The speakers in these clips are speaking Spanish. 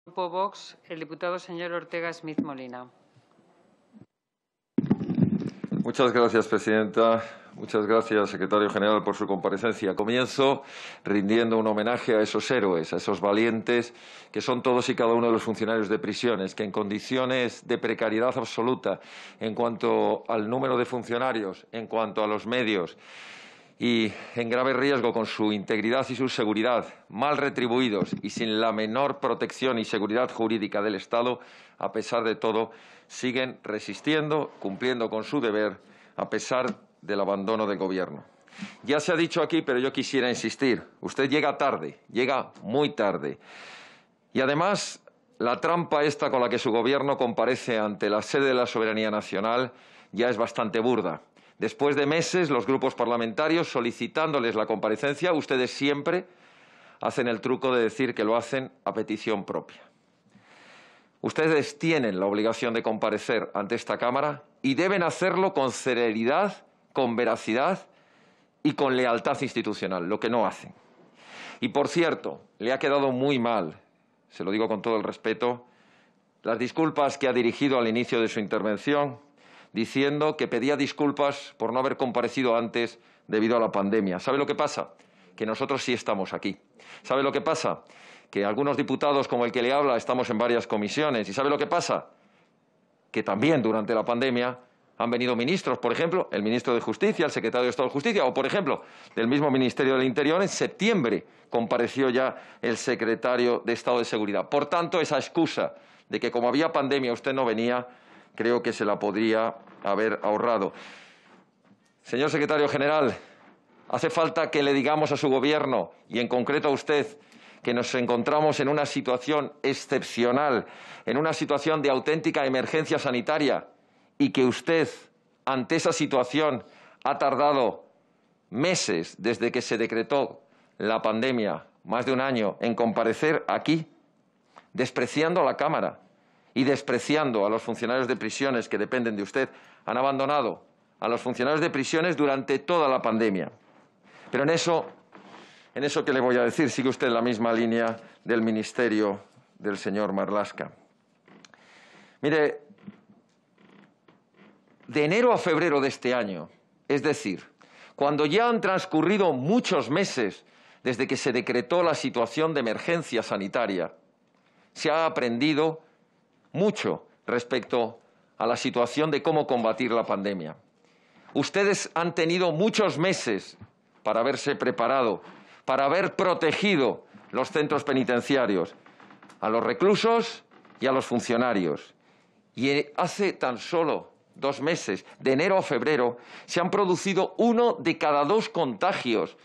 Grupo Vox, el diputado señor Ortega Smith Molina. Muchas gracias, presidenta. Muchas gracias, secretario general, por su comparecencia. Comienzo rindiendo un homenaje a esos héroes, a esos valientes, que son todos y cada uno de los funcionarios de prisiones, que en condiciones de precariedad absoluta, en cuanto al número de funcionarios, en cuanto a los medios, y en grave riesgo con su integridad y su seguridad, mal retribuidos y sin la menor protección y seguridad jurídica del Estado, a pesar de todo, siguen resistiendo, cumpliendo con su deber, a pesar del abandono del Gobierno. Ya se ha dicho aquí, pero yo quisiera insistir. Usted llega tarde, llega muy tarde. Y además, la trampa esta con la que su Gobierno comparece ante la sede de la soberanía nacional ya es bastante burda. Después de meses, los grupos parlamentarios solicitándoles la comparecencia, ustedes siempre hacen el truco de decir que lo hacen a petición propia. Ustedes tienen la obligación de comparecer ante esta Cámara y deben hacerlo con celeridad, con veracidad y con lealtad institucional, lo que no hacen. Y, por cierto, le ha quedado muy mal, se lo digo con todo el respeto, las disculpas que ha dirigido al inicio de su intervención, diciendo que pedía disculpas por no haber comparecido antes debido a la pandemia. ¿Sabe lo que pasa? Que nosotros sí estamos aquí. ¿Sabe lo que pasa? Que algunos diputados, como el que le habla, estamos en varias comisiones. ¿Y sabe lo que pasa? Que también durante la pandemia han venido ministros, por ejemplo, el ministro de Justicia, el secretario de Estado de Justicia, o, por ejemplo, del mismo Ministerio del Interior, en septiembre compareció ya el secretario de Estado de Seguridad. Por tanto, esa excusa de que como había pandemia usted no venía, creo que se la podría haber ahorrado. Señor secretario general, hace falta que le digamos a su Gobierno, y en concreto a usted, que nos encontramos en una situación excepcional, en una situación de auténtica emergencia sanitaria, y que usted, ante esa situación, ha tardado meses desde que se decretó la pandemia, más de un año, en comparecer aquí, despreciando a la Cámara y despreciando a los funcionarios de prisiones que dependen de usted. Han abandonado a los funcionarios de prisiones durante toda la pandemia. Pero en eso que le voy a decir, sigue usted la misma línea del ministerio del señor Marlaska. Mire, de enero a febrero de este año, es decir, cuando ya han transcurrido muchos meses desde que se decretó la situación de emergencia sanitaria, se ha aprendido mucho respecto a la situación de cómo combatir la pandemia. Ustedes han tenido muchos meses para haberse preparado, para haber protegido los centros penitenciarios, a los reclusos y a los funcionarios. Y hace tan solo 2 meses, de enero a febrero, se han producido 1 de cada 2 contagios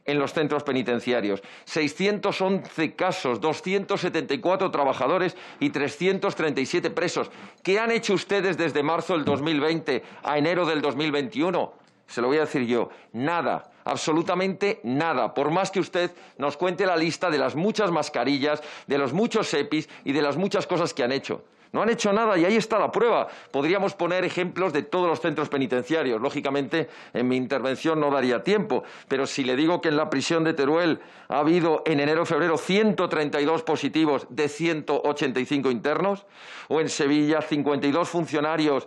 en los centros penitenciarios. 611 casos, 274 trabajadores y 337 presos. ¿Qué han hecho ustedes desde marzo del 2020 a enero del 2021? Se lo voy a decir yo, nada, absolutamente nada. Por más que usted nos cuente la lista de las muchas mascarillas, de los muchos EPIs y de las muchas cosas que han hecho. No han hecho nada y ahí está la prueba. Podríamos poner ejemplos de todos los centros penitenciarios. Lógicamente, en mi intervención no daría tiempo, pero si le digo que en la prisión de Teruel ha habido en enero-febrero 132 positivos de 185 internos, o en Sevilla 52 funcionarios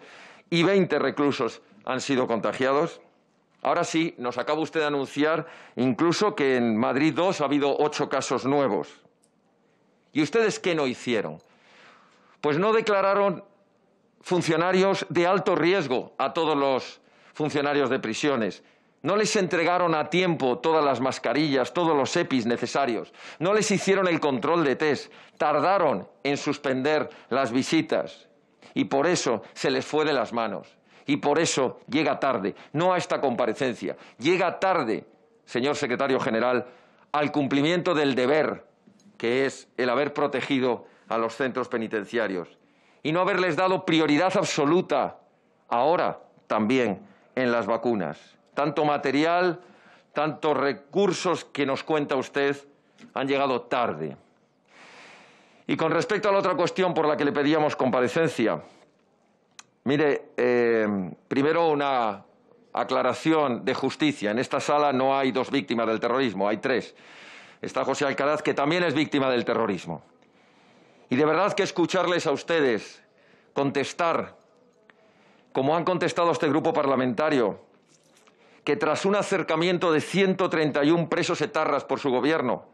y 20 reclusos han sido contagiados. Ahora sí, nos acaba usted de anunciar incluso que en Madrid 2 ha habido 8 casos nuevos. ¿Y ustedes qué no hicieron? Pues no declararon funcionarios de alto riesgo a todos los funcionarios de prisiones. No les entregaron a tiempo todas las mascarillas, todos los EPIs necesarios. No les hicieron el control de test. Tardaron en suspender las visitas. Y por eso se les fue de las manos. Y por eso llega tarde, no a esta comparecencia. Llega tarde, señor secretario general, al cumplimiento del deber, que es el haber protegido a los centros penitenciarios y no haberles dado prioridad absoluta ahora también en las vacunas. Tanto material, tantos recursos que nos cuenta usted han llegado tarde. Y con respecto a la otra cuestión por la que le pedíamos comparecencia, mire, primero una aclaración de justicia. En esta sala no hay 2 víctimas del terrorismo, hay 3. Está José Alcaraz, que también es víctima del terrorismo. Y de verdad que escucharles a ustedes contestar, como han contestado este grupo parlamentario, que tras un acercamiento de 131 presos etarras por su gobierno,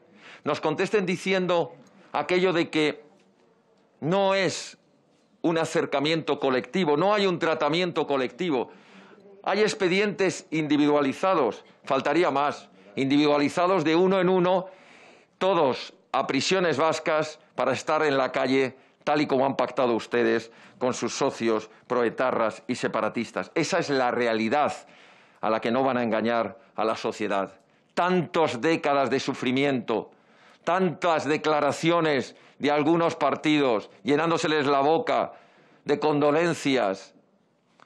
nos contesten diciendo aquello de que no es un acercamiento colectivo, no hay un tratamiento colectivo, hay expedientes individualizados, faltaría más, individualizados de uno en uno, todos a prisiones vascas para estar en la calle, tal y como han pactado ustedes con sus socios proetarras y separatistas. Esa es la realidad a la que no van a engañar a la sociedad. Tantas décadas de sufrimiento, tantas declaraciones de algunos partidos llenándoseles la boca de condolencias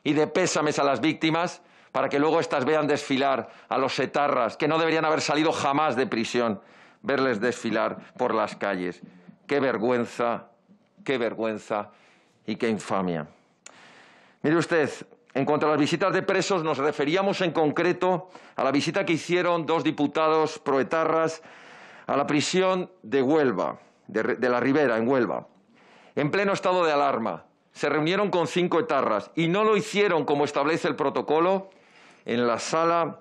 y de pésames a las víctimas para que luego éstas vean desfilar a los etarras que no deberían haber salido jamás de prisión, verles desfilar por las calles. ¡Qué vergüenza y qué infamia! Mire usted, en cuanto a las visitas de presos, nos referíamos en concreto a la visita que hicieron dos diputados proetarras a la prisión de Huelva, de la Ribera, en Huelva, en pleno estado de alarma. Se reunieron con 5 etarras y no lo hicieron, como establece el protocolo, en la sala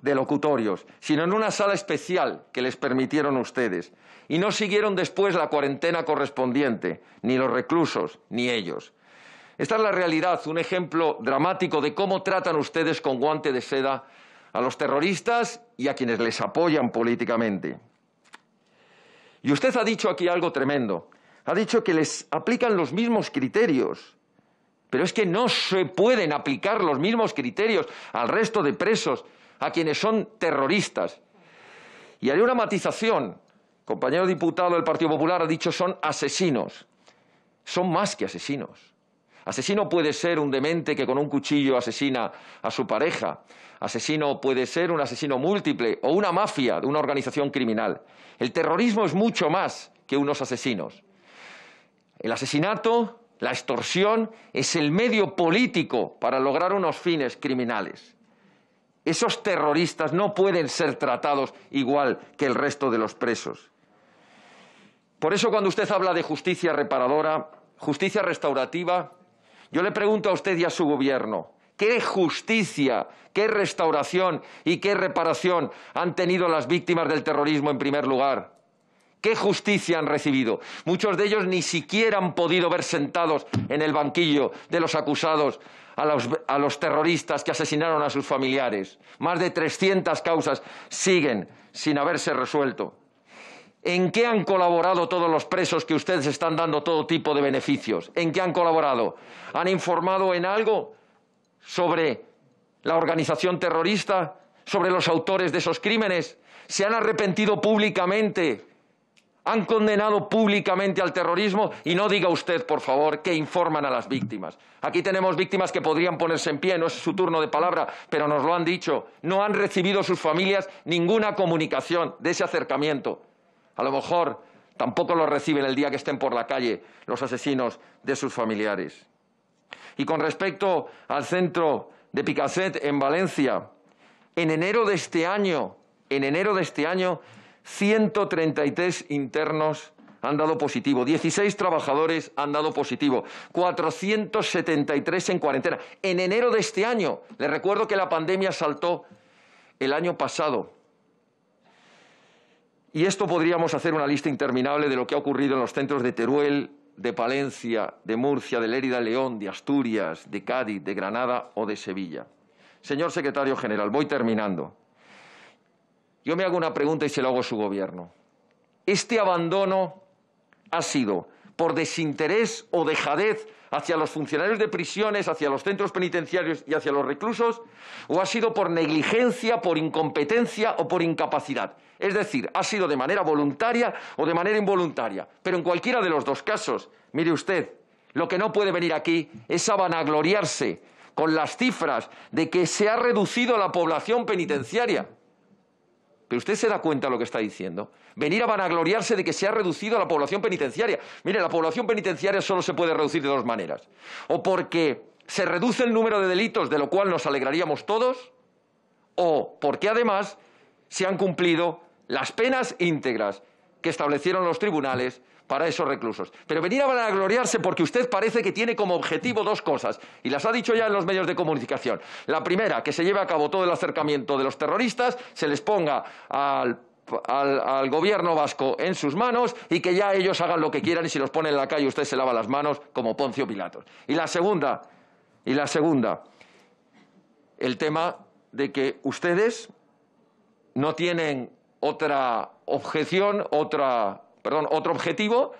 de locutorios, sino en una sala especial que les permitieron ustedes. Y no siguieron después la cuarentena correspondiente, ni los reclusos, ni ellos. Esta es la realidad, un ejemplo dramático de cómo tratan ustedes con guante de seda a los terroristas y a quienes les apoyan políticamente. Y usted ha dicho aquí algo tremendo. Ha dicho que les aplican los mismos criterios. Pero es que no se pueden aplicar los mismos criterios al resto de presos, a quienes son terroristas. Y haré una matización. El compañero diputado del Partido Popular ha dicho son asesinos. Son más que asesinos. Asesino puede ser un demente que con un cuchillo asesina a su pareja. Asesino puede ser un asesino múltiple o una mafia de una organización criminal. El terrorismo es mucho más que unos asesinos. El asesinato, la extorsión, es el medio político para lograr unos fines criminales. Esos terroristas no pueden ser tratados igual que el resto de los presos. Por eso, cuando usted habla de justicia reparadora, justicia restaurativa, yo le pregunto a usted y a su gobierno, ¿qué justicia, qué restauración y qué reparación han tenido las víctimas del terrorismo en primer lugar? ¿Qué justicia han recibido? Muchos de ellos ni siquiera han podido ver sentados en el banquillo de los acusados a los terroristas que asesinaron a sus familiares. Más de 300 causas siguen sin haberse resuelto. ¿En qué han colaborado todos los presos que ustedes están dando todo tipo de beneficios? ¿En qué han colaborado? ¿Han informado en algo sobre la organización terrorista? ¿Sobre los autores de esos crímenes? ¿Se han arrepentido públicamente? ¿Han condenado públicamente al terrorismo? Y no diga usted, por favor, que informan a las víctimas. Aquí tenemos víctimas que podrían ponerse en pie, no es su turno de palabra, pero nos lo han dicho. No han recibido sus familias ninguna comunicación de ese acercamiento. A lo mejor tampoco lo reciben el día que estén por la calle los asesinos de sus familiares. Y con respecto al centro de Picassent en Valencia, en enero de este año, 133 internos han dado positivo, 16 trabajadores han dado positivo, 473 en cuarentena. En enero de este año, les recuerdo que la pandemia saltó el año pasado. Y esto podríamos hacer una lista interminable de lo que ha ocurrido en los centros de Teruel, de Palencia, de Murcia, de Lérida, León, de Asturias, de Cádiz, de Granada o de Sevilla. Señor secretario general, voy terminando. Yo me hago una pregunta y se lo hago a su gobierno. ¿Este abandono ha sido por desinterés o dejadez hacia los funcionarios de prisiones, hacia los centros penitenciarios y hacia los reclusos? ¿O ha sido por negligencia, por incompetencia o por incapacidad? Es decir, ha sido de manera voluntaria o de manera involuntaria. Pero en cualquiera de los dos casos, mire usted, lo que no puede venir aquí es a vanagloriarse con las cifras de que se ha reducido la población penitenciaria. ¿Pero usted se da cuenta de lo que está diciendo? Venir a vanagloriarse de que se ha reducido la población penitenciaria. Mire, la población penitenciaria solo se puede reducir de dos maneras. O porque se reduce el número de delitos, de lo cual nos alegraríamos todos, o porque además se han cumplido las penas íntegras que establecieron los tribunales para esos reclusos. Pero venir a vanagloriarse porque usted parece que tiene como objetivo dos cosas, y las ha dicho ya en los medios de comunicación. La primera, que se lleve a cabo todo el acercamiento de los terroristas, se les ponga al gobierno vasco en sus manos y que ya ellos hagan lo que quieran, y si los pone en la calle usted se lava las manos como Poncio Pilatos. Y la segunda, el tema de que ustedes no tienen otra objeción, otro objetivo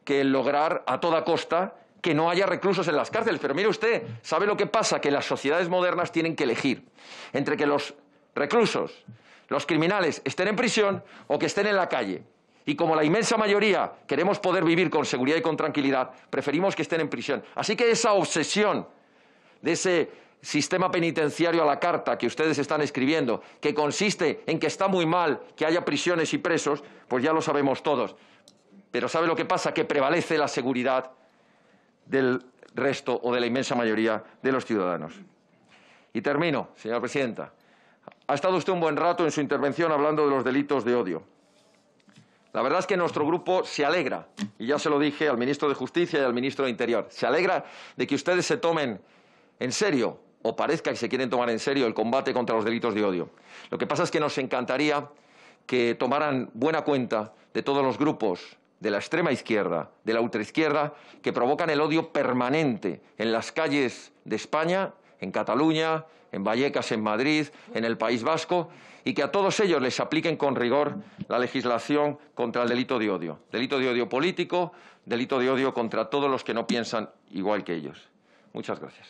que el lograr a toda costa que no haya reclusos en las cárceles. Pero mire usted, ¿sabe lo que pasa? Que las sociedades modernas tienen que elegir entre que los reclusos, los criminales, estén en prisión o que estén en la calle. Y como la inmensa mayoría queremos poder vivir con seguridad y con tranquilidad, preferimos que estén en prisión. Así que esa obsesión de ese sistema penitenciario a la carta que ustedes están escribiendo, que consiste en que está muy mal que haya prisiones y presos, pues ya lo sabemos todos. Pero ¿sabe lo que pasa? Que prevalece la seguridad del resto o de la inmensa mayoría de los ciudadanos. Y termino, señora presidenta. Ha estado usted un buen rato en su intervención hablando de los delitos de odio. La verdad es que nuestro grupo se alegra, y ya se lo dije al ministro de Justicia y al ministro de Interior, se alegra de que ustedes se tomen en serio, o parezca que se quieren tomar en serio, el combate contra los delitos de odio. Lo que pasa es que nos encantaría que tomaran buena cuenta de todos los grupos de la extrema izquierda, de la ultraizquierda, que provocan el odio permanente en las calles de España, en Cataluña, en Vallecas, en Madrid, en el País Vasco, y que a todos ellos les apliquen con rigor la legislación contra el delito de odio político, delito de odio contra todos los que no piensan igual que ellos. Muchas gracias.